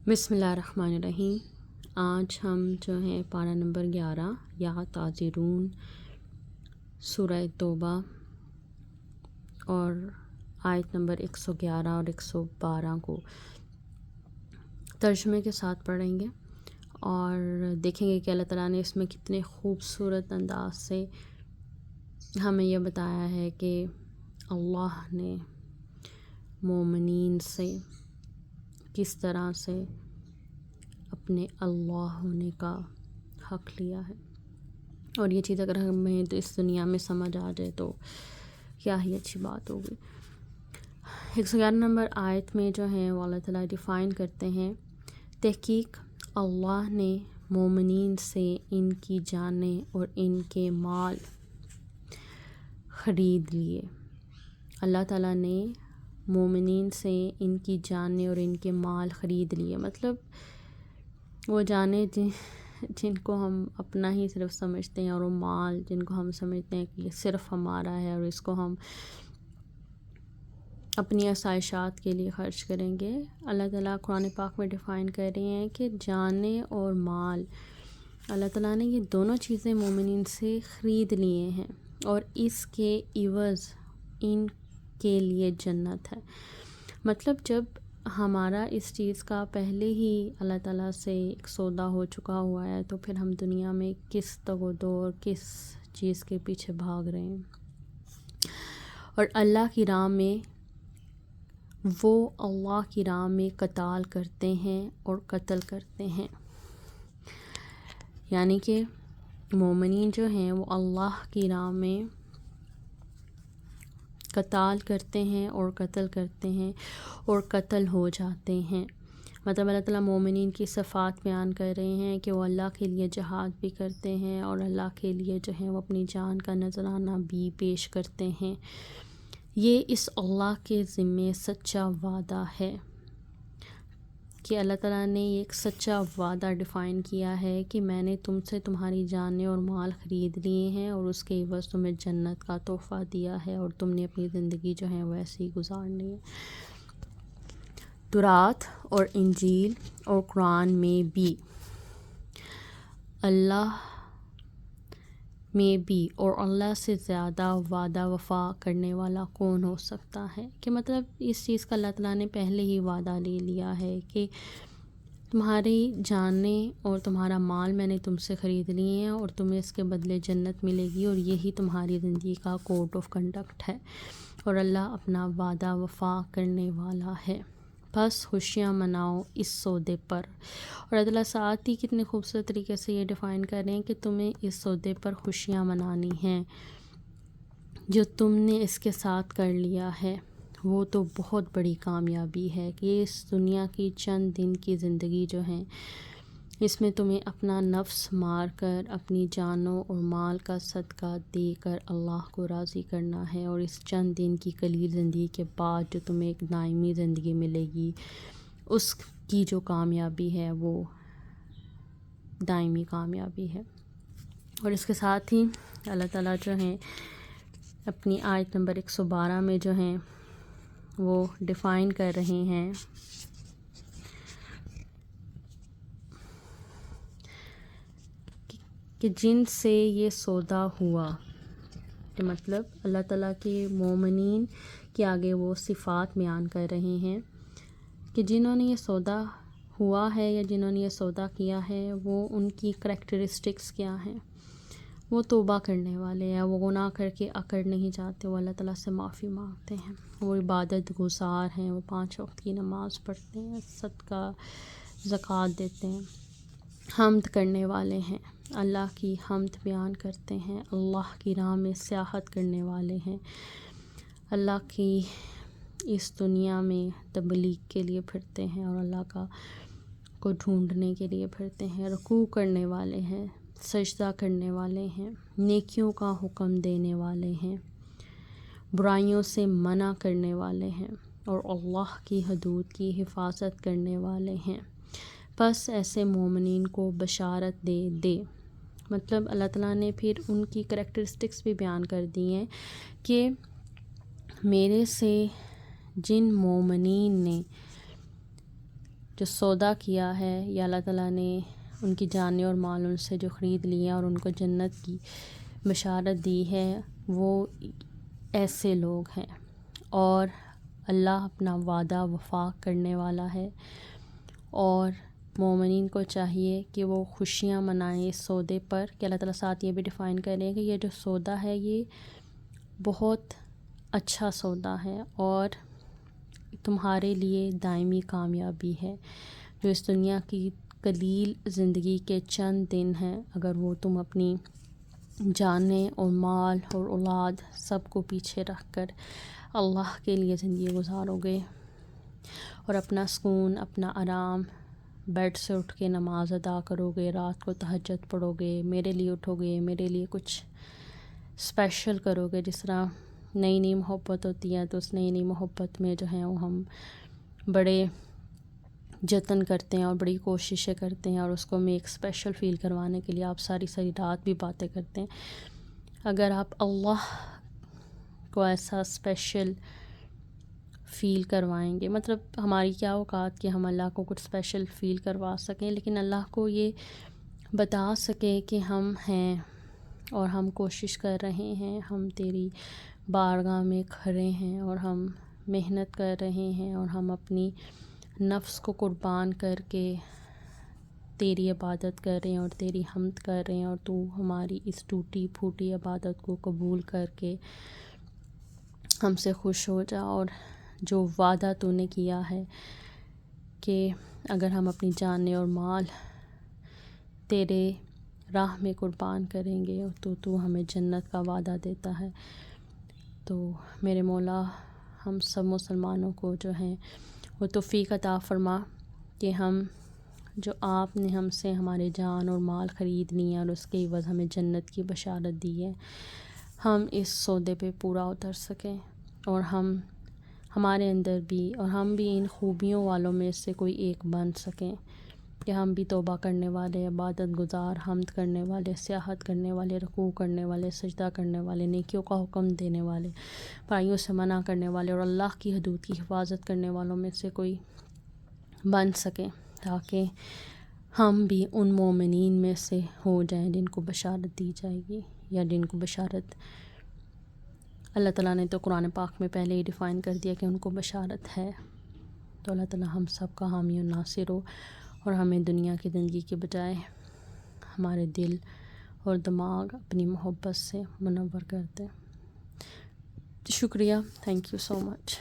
بسم اللہ الرحمن الرحیم۔ آج ہم جو ہیں پارہ نمبر 11 یا تاجرون سورہ توبہ اور آیت نمبر 111 اور 112 کو ترجمے کے ساتھ پڑھیں گے اور دیکھیں گے کہ اللہ تعالیٰ نے اس میں کتنے خوبصورت انداز سے ہمیں یہ بتایا ہے کہ اللہ نے مومنین سے کس طرح سے اپنے اللہ ہونے کا حق لیا ہے، اور یہ چیز اگر ہمیں تو اس دنیا میں سمجھ آ جائے تو کیا ہی اچھی بات ہوگی۔ 111 نمبر آیت میں جو ہیں وہ اللہ تعالیٰ ڈیفائن کرتے ہیں، تحقیق اللہ نے مومنین سے ان کی جانیں اور ان کے مال خرید لیے۔ اللہ تعالیٰ نے مومنین سے ان کی جانیں اور ان کے مال خرید لیے، مطلب وہ جانیں جن کو ہم اپنا ہی صرف سمجھتے ہیں، اور وہ مال جن کو ہم سمجھتے ہیں کہ یہ صرف ہمارا ہے اور اس کو ہم اپنی آسائشات کے لیے خرچ کریں گے۔ اللہ تعالیٰ قرآن پاک میں ڈیفائن کر رہے ہیں کہ جانیں اور مال، اللہ تعالیٰ نے یہ دونوں چیزیں مومنین سے خرید لیے ہیں اور اس کے عوض ان کے لیے جنت ہے۔ مطلب جب ہمارا اس چیز کا پہلے ہی اللہ تعالیٰ سے ایک سودا ہو چکا ہوا ہے تو پھر ہم دنیا میں کس تگ و دو اور کس چیز کے پیچھے بھاگ رہے ہیں۔ اور اللہ کی راہ میں وہ اللہ کی راہ میں قتال کرتے ہیں اور قتل کرتے ہیں، یعنی کہ مومنین جو ہیں وہ اللہ کی راہ میں قتال کرتے ہیں اور قتل کرتے ہیں اور قتل ہو جاتے ہیں۔ مطلب اللہ تعالیٰ مومنین کی صفات بیان کر رہے ہیں کہ وہ اللہ کے لیے جہاد بھی کرتے ہیں اور اللہ کے لیے جو ہے وہ اپنی جان کا نذرانہ بھی پیش کرتے ہیں۔ یہ اس اللہ کے ذمے سچا وعدہ ہے کہ اللہ تعالیٰ نے ایک سچا وعدہ ڈیفائن کیا ہے کہ میں نے تم سے تمہاری جانیں اور مال خرید لیے ہیں اور اس کے عوض تمہیں جنت کا تحفہ دیا ہے اور تم نے اپنی زندگی جو ہے ویسے ہی گزارنی ہے۔ تورات اور انجیل اور قرآن میں بھی اللہ میں بھی اور اللہ سے زیادہ وعدہ وفا کرنے والا کون ہو سکتا ہے، کہ مطلب اس چیز کا اللہ تعالیٰ نے پہلے ہی وعدہ لے لیا ہے کہ تمہاری جانیں اور تمہارا مال میں نے تم سے خرید لیے ہیں اور تمہیں اس کے بدلے جنت ملے گی، اور یہی تمہاری زندگی کا کوڈ آف کنڈکٹ ہے، اور اللہ اپنا وعدہ وفا کرنے والا ہے۔ بس خوشیاں مناؤ اس سودے پر، اور اللہ تعالیٰ ساتھ ہی کتنے خوبصورت طریقے سے یہ ڈیفائن کر رہے ہیں کہ تمہیں اس سودے پر خوشیاں منانی ہیں جو تم نے اس کے ساتھ کر لیا ہے۔ وہ تو بہت بڑی کامیابی ہے کہ اس دنیا کی چند دن کی زندگی جو ہے اس میں تمہیں اپنا نفس مار کر اپنی جانوں اور مال کا صدقہ دے کر اللہ کو راضی کرنا ہے، اور اس چند دن کی قلیل زندگی کے بعد جو تمہیں ایک دائمی زندگی ملے گی اس کی جو کامیابی ہے وہ دائمی کامیابی ہے۔ اور اس کے ساتھ ہی اللہ تعالیٰ جو ہیں اپنی آیت نمبر 112 میں جو ہیں وہ ڈیفائن کر رہے ہیں کہ جن سے یہ سودا ہوا، کہ مطلب اللہ تعالیٰ کے مومنین کے آگے وہ صفات بیان کر رہے ہیں کہ جنہوں نے یہ سودا ہوا ہے یا جنہوں نے یہ سودا کیا ہے وہ ان کی کریکٹرسٹکس کیا ہیں۔ وہ توبہ کرنے والے ہیں، وہ گناہ کر کے اکڑ نہیں جاتے، وہ اللہ تعالیٰ سے معافی مانگتے ہیں، وہ عبادت گزار ہیں، وہ 5 وقت کی نماز پڑھتے ہیں، صدقہ زکوٰۃ دیتے ہیں، حمد کرنے والے ہیں، اللہ کی حمد بیان کرتے ہیں، اللہ کی راہ میں سیاحت کرنے والے ہیں، اللہ کی اس دنیا میں تبلیغ کے لیے پھرتے ہیں اور اللہ کو ڈھونڈنے کے لیے پھرتے ہیں، رکوع کرنے والے ہیں، سجدہ کرنے والے ہیں، نیکیوں کا حکم دینے والے ہیں، برائیوں سے منع کرنے والے ہیں اور اللہ کی حدود کی حفاظت کرنے والے ہیں۔ بس ایسے مومنین کو بشارت دے۔ مطلب اللہ تعالیٰ نے پھر ان کی کریکٹرسٹکس بھی بیان کر دی ہیں کہ میرے سے جن مومنین نے جو سودا کیا ہے یا اللہ تعالیٰ نے ان کی جانیں اور مال ان سے جو خرید لیے اور ان کو جنت کی بشارت دی ہے، وہ ایسے لوگ ہیں۔ اور اللہ اپنا وعدہ وفا کرنے والا ہے، اور مومنین کو چاہیے کہ وہ خوشیاں منائیں اس سودے پر، کہ اللہ تعالیٰ ساتھ یہ بھی ڈیفائن کریں کہ یہ جو سودا ہے یہ بہت اچھا سودا ہے اور تمہارے لیے دائمی کامیابی ہے۔ جو اس دنیا کی قلیل زندگی کے چند دن ہیں، اگر وہ تم اپنی جانیں اور مال اور اولاد سب کو پیچھے رکھ کر اللہ کے لیے زندگی گزارو گے اور اپنا سکون، اپنا آرام، بیڈ سے اٹھ کے نماز ادا کرو گے، رات کو تہجد پڑھو گے، میرے لیے اٹھو گے، میرے لیے کچھ اسپیشل کرو گے، جس طرح نئی نئی محبت ہوتی ہے تو اس نئی نئی محبت میں جو ہے وہ ہم بڑے جتن کرتے ہیں اور بڑی کوششیں کرتے ہیں، اور اس کو ہمیں ایک اسپیشل فیل کروانے کے لیے آپ ساری ساری رات بھی باتیں کرتے ہیں۔ اگر آپ اللہ کو ایسا اسپیشل فیل کروائیں گے، مطلب ہماری کیا اوقات کہ ہم اللہ کو کچھ اسپیشل فیل کروا سکیں، لیکن اللہ کو یہ بتا سکیں کہ ہم ہیں اور ہم کوشش کر رہے ہیں، ہم تیری بارگاہ میں کھڑے ہیں اور ہم محنت کر رہے ہیں اور ہم اپنی نفس کو قربان کر کے تیری عبادت کر رہے ہیں اور تیری حمد کر رہے ہیں، اور تو ہماری اس ٹوٹی پھوٹی عبادت کو قبول کر کے ہم سے خوش ہو جا، اور جو وعدہ تو نے کیا ہے کہ اگر ہم اپنی جانیں اور مال تیرے راہ میں قربان کریں گے تو ہمیں جنت کا وعدہ دیتا ہے۔ تو میرے مولا ہم سب مسلمانوں کو جو ہیں وہ توفیق عطا فرما کہ ہم جو آپ نے ہم سے ہمارے جان اور مال خرید لی ہیں اور اس کے عوض ہمیں جنت کی بشارت دی ہے، ہم اس سودے پہ پورا اتر سکیں، اور ہمارے اندر بھی، اور ہم بھی ان خوبیوں والوں میں سے کوئی ایک بن سکیں کہ ہم بھی توبہ کرنے والے، عبادت گزار، حمد کرنے والے، سیاحت کرنے والے، رکوع کرنے والے، سجدہ کرنے والے، نیکیوں کا حکم دینے والے، برائیوں سے منع کرنے والے اور اللہ کی حدود کی حفاظت کرنے والوں میں سے کوئی بن سکیں، تاکہ ہم بھی ان مومنین میں سے ہو جائیں جن کو بشارت دی جائے گی، یا جن کو بشارت اللہ تعالیٰ نے تو قرآن پاک میں پہلے ہی ڈیفائن کر دیا کہ ان کو بشارت ہے۔ تو اللہ تعالیٰ ہم سب کا حامی و ناصر ہو، اور ہمیں دنیا کی زندگی کے بجائے ہمارے دل اور دماغ اپنی محبت سے منور کر دیں۔ شکریہ، تھینک یو سو مچ۔